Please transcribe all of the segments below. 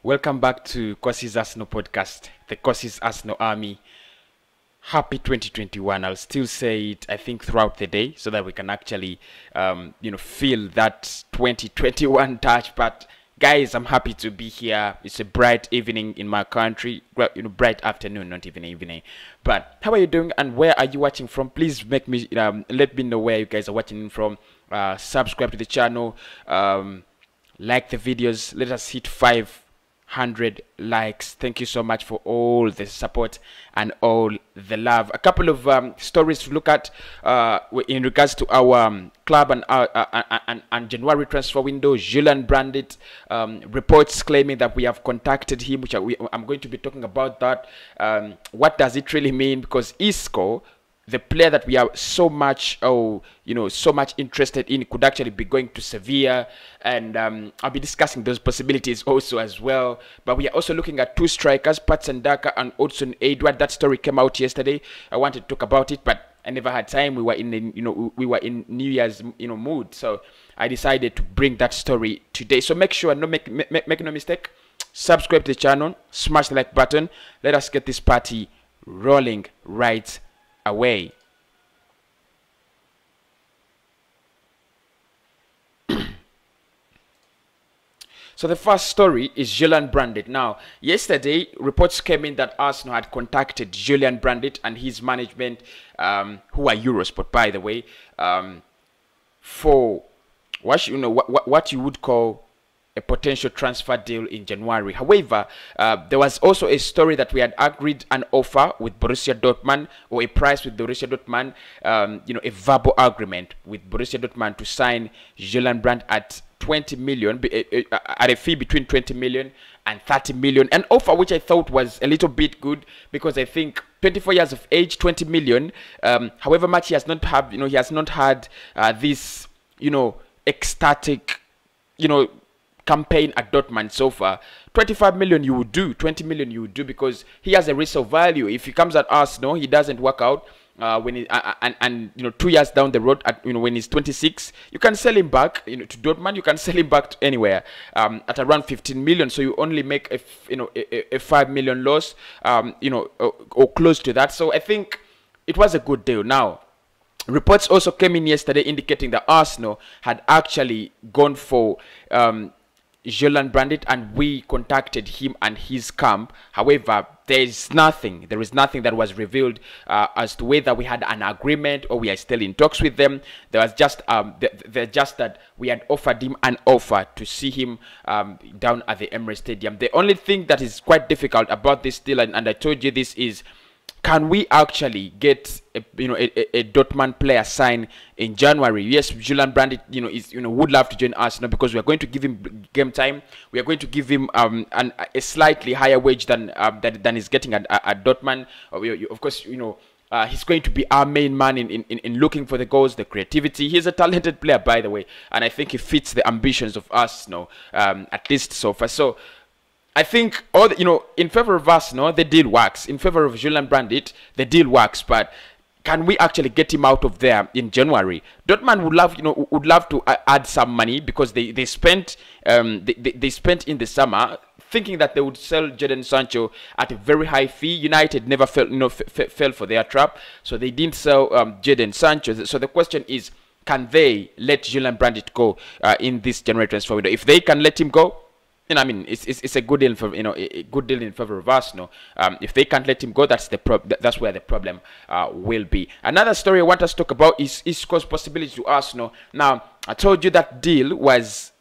Welcome back to Kossi's Arsenal podcast, the Kossi's Arsenal Army. Happy 2021. I'll still say it, I think, throughout the day so that we can actually, feel that 2021 touch. But guys, I'm happy to be here. It's a bright evening in my country. Well, bright afternoon, not even evening. But how are you doing and where are you watching from? Please let me know where you guys are watching from. Subscribe to the channel. Like the videos. Let us hit 500 likes. Thank you so much for all the support and all the love. A couple of stories to look at in regards to our club and January transfer window. Julian Brandt, reports claiming that we have contacted him, which I'm going to be talking about that. What does it really mean? Because Isco, the player that we are so much interested in, could actually be going to Sevilla, and I'll be discussing those possibilities also as well. But we are also looking at two strikers, Patson Daka and Odson Edward. That story came out yesterday. I wanted to talk about it, but I never had time. We were in New Year's mood, so I decided to bring that story today. So make sure make no mistake, subscribe to the channel, smash the like button. Let us get this party rolling right away. So the first story is Julian Brandt. Now, yesterday, reports came in that Arsenal had contacted Julian Brandt and his management, who are Eurosport, by the way, for what you would call a potential transfer deal in January. However, there was also a story that we had agreed an offer with Borussia Dortmund, or a price with Borussia Dortmund, a verbal agreement with Borussia Dortmund to sign Julian Brandt at 20 million, at a fee between 20 million and 30 million. An offer which I thought was a little bit good, because I think 24 years of age, 20 million, however much he has not had, he has not had this, ecstatic, campaign at Dortmund so far. 25 million you would do, 20 million you would do, because he has a resale value. If he comes at Arsenal, he doesn't work out when he, and 2 years down the road, when he's 26, you can sell him back to Dortmund. You can sell him back to anywhere at around 15 million. So you only make a 5 million loss, or close to that. So I think it was a good deal. Now, reports also came in yesterday indicating that Arsenal had actually gone for Julian Brandt, and we contacted him and his camp. However, there is nothing that was revealed as to whether we had an agreement or we are still in talks with them. There was just that we had offered him an offer to see him down at the Emirates Stadium. The only thing that is quite difficult about this deal, and I told you this, is can we actually get a Dortmund player signed in January? Yes, Julian Brandt would love to join Arsenal, because we are going to give him game time. We are going to give him a slightly higher wage than he's getting at Dortmund. Of course, he's going to be our main man in looking for the goals, the creativity. He's a talented player, by the way, and I think he fits the ambitions of Arsenal, at least so far. So I think in favor of Arsenal, the deal works. In favor of Julian Brandt, the deal works. But can we actually get him out of there in January? Dortmund would love to add some money, because they spent they spent in the summer thinking that they would sell Jadon Sancho at a very high fee. United never fell for their trap, so they didn't sell Jadon Sancho. So the question is, can they let Julian Brandt go in this January transfer window? If they can let him go, it's a good deal for a good deal in favor of Arsenal. If they can't let him go, that's where the problem will be. Another story I want us to talk about is Isco's possibility to Arsenal. Now, I told you that deal was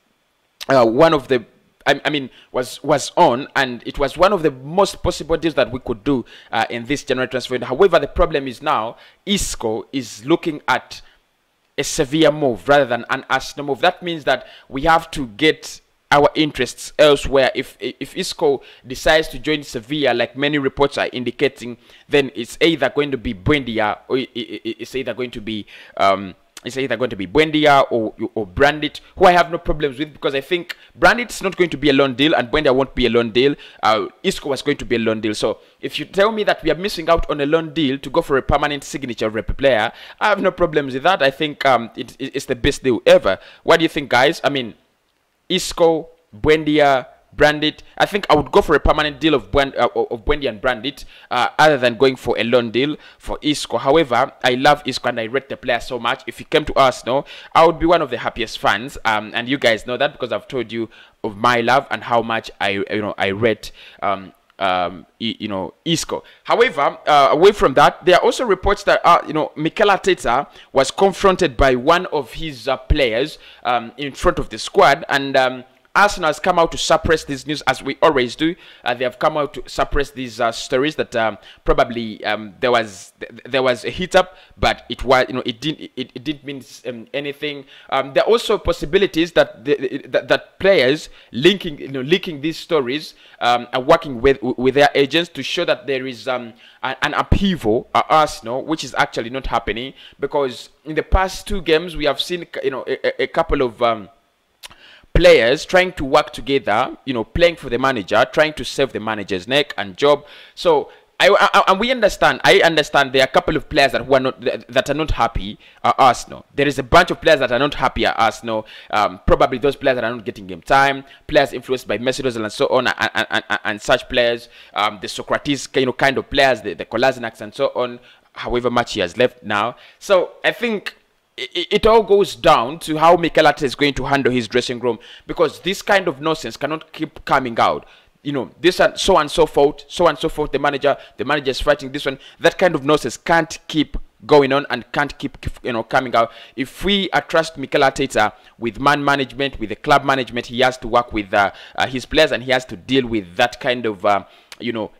one of the was on, and it was one of the most possible deals that we could do in this January transfer window. However, the problem is now Isco is looking at a Sevilla move rather than an Arsenal move. That means that we have to get our interests elsewhere. If Isco decides to join Sevilla, like many reports are indicating, then it's either going to be Buendia, or it's either going to be Buendia or Brandt, who I have no problems with, because I think Brandt's not going to be a loan deal and Buendia won't be a loan deal. Isco was going to be a loan deal. So if you tell me that we are missing out on a loan deal to go for a permanent signature of a player, I have no problems with that. I think it's the best deal ever. What do you think, guys? Isco, Buendia, Brandt. I think I would go for a permanent deal of Buendia and Brandt, other than going for a loan deal for Isco. However, I love Isco and I rate the player so much. If he came to Arsenal, I would be one of the happiest fans. And you guys know that because I've told you of my love and how much I rate Isco. However, away from that, there are also reports that Mikel Arteta was confronted by one of his players in front of the squad, and Arsenal has come out to suppress this news, as we always do. They have come out to suppress these stories that probably there was a hit up, but it was it didn't mean anything. There are also possibilities that that players leaking these stories are working with their agents to show that there is an upheaval at Arsenal, which is actually not happening, because in the past 2 games we have seen a couple of players trying to work together, playing for the manager, trying to save the manager's neck and job. So I understand there are a couple of players that are not happy at Arsenal. There is a bunch of players that are not happy at Arsenal. Probably those players that are not getting game time, players influenced by Mesut Ozil and so on, and such players, the Socrates kind of players, the Kolasinacs and so on. However much he has left now, so I think it all goes down to how Mikel Arteta is going to handle his dressing room, because this kind of nonsense cannot keep coming out. This and so forth, the manager is fighting this one. That kind of nonsense can't keep going on and can't keep coming out. If we trust Mikel Arteta with man management, with the club management, he has to work with his players, and he has to deal with that kind of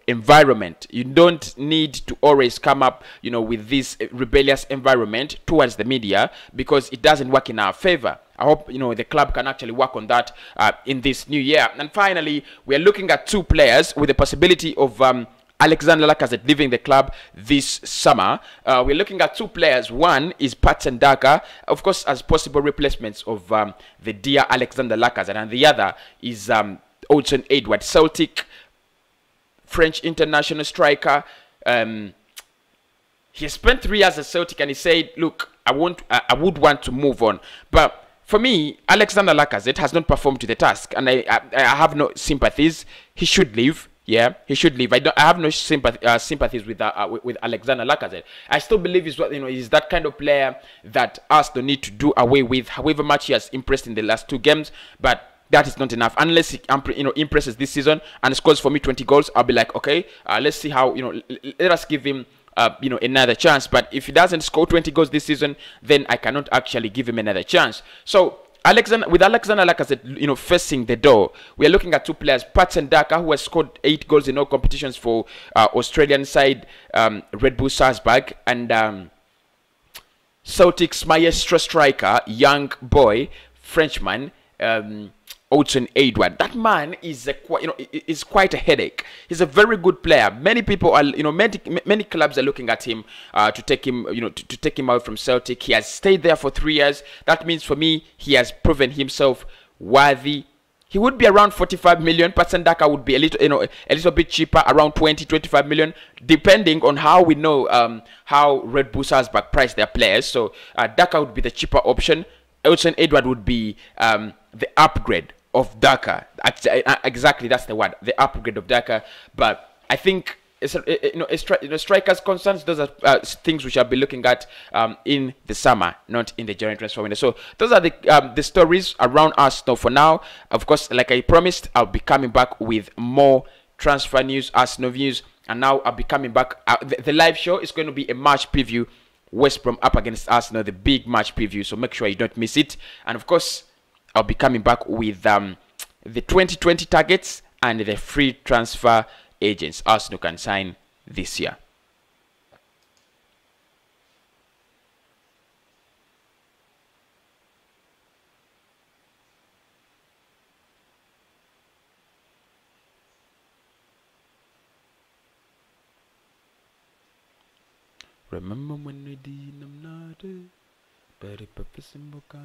environment. You don't need to always come up with this rebellious environment towards the media, because it doesn't work in our favor. I hope the club can actually work on that in this new year. And finally, we are looking at 2 players with the possibility of Alexander Lacazette leaving the club this summer. We're looking at 2 players. One is Patson Daka, of course, as possible replacements of the dear Alexander Lacazette, and the other is Hudson Edward, Celtic French international striker. He spent 3 years at Celtic, and he said, look, I would want to move on. But for me, Alexander Lacazette has not performed to the task, and I have no sympathies. He should leave. Yeah, he should leave. I have no sympathies with Alexander Lacazette. I still believe he's that kind of player that Arsenal need to do away with. However much he has impressed in the last 2 games, but that is not enough. Unless he impresses this season and scores for me 20 goals, I'll be like, okay, let's see how let us give him another chance. But if he doesn't score 20 goals this season, then I cannot actually give him another chance. So with Alexander Lacazette facing the door, we are looking at 2 players: Patson Daka, who has scored 8 goals in all competitions for Australian side Red Bull Salzburg, and Celtic's maestro striker, young boy Frenchman, Hudson Edward. That man is is quite a headache. He's a very good player. Many people are many clubs are looking at him to take him to take him out from Celtic. He has stayed there for 3 years. That means for me he has proven himself worthy. He would be around 45 million. Patson Daka would be a little bit cheaper, around 20-25 million, depending on how we know how Red Bull Salzburg price their players. So Daka would be the cheaper option. Hudson Edward would be the upgrade of Daka. Exactly, that's the word, the upgrade of Daka. But I think strikers' concerns, those are things we shall be looking at in the summer, not in the January transfer window. So those are the stories around Arsenal for now. Of course, like I promised, I'll be coming back with more transfer news, Arsenal views, and now I'll be coming back. The live show is going to be a match preview, West Brom up against Arsenal, the big match preview. So make sure you don't miss it. And of course, I'll be coming back with the 2020 targets and the free transfer agents Arsenal can sign this year. Remember when we did them not but it purpose in book